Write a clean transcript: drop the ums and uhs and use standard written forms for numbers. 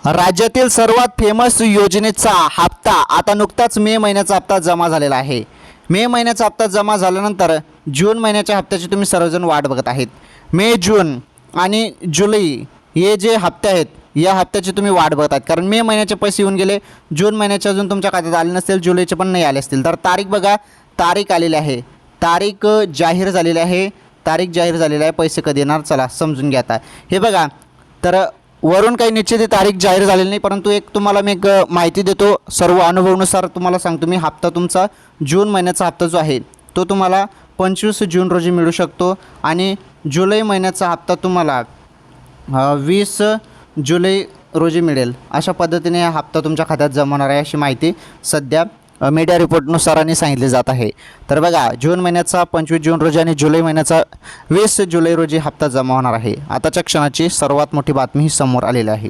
राज्यातील सर्वात फेमस योजनेचा हप्ता आता नुकताच मे महिन्याचा हप्ता जमा झालेला आहे. मे महिन्याचा हप्ता जमा झाल्यानंतर जून महिन्याच्या हप्त्याची तुम्ही सर्वजण वाट बघत आहेत. मे, जून आणि जुलै हे जे हप्ते आहेत या हप्त्याची तुम्ही वाट बघत आहेत, कारण मे महिन्याचे पैसे येऊन गेले, जून महिन्याचे अजून तुमच्या खात्यात आले नसतील, जुलैचे पण नाही आले असतील. तर तारीख बघा, तारीख आलेली आहे, तारीख जाहीर झालेली आहे, तारीख जाहीर झालेली आहे. पैसे कधी येणार चला समजून घ्या. आता हे बघा, तर वरून काही निश्चित तारीख जाहीर झालेली नाही, परंतु एक तुम्हाला मी एक माहिती देतो. सर्व अनुभवानुसार तुम्हाला सांगतो मी, हप्ता तुमचा जून महिन्याचा हप्ता जो आहे तो तुम्हाला 25 जून रोजी मिळू शकतो आणि जुलै महिन्याचा हप्ता तुम्हाला 20 जुलै रोजी मिळेल. अशा पद्धतीने हा हप्ता तुमच्या खात्यात जमा होणार आहे, अशी माहिती सध्या मीडिया रिपोर्टनुसारांनी सांगितले जात आहे. तर बघा, जून महिन्याचा 25 जून रोजी आणि जुलै महिन्याचा 20 जुलै रोजी हप्ता जमा होणार आहे. आताच्या क्षणाची सर्वात मोठी बातमी ही समोर आलेली आहे.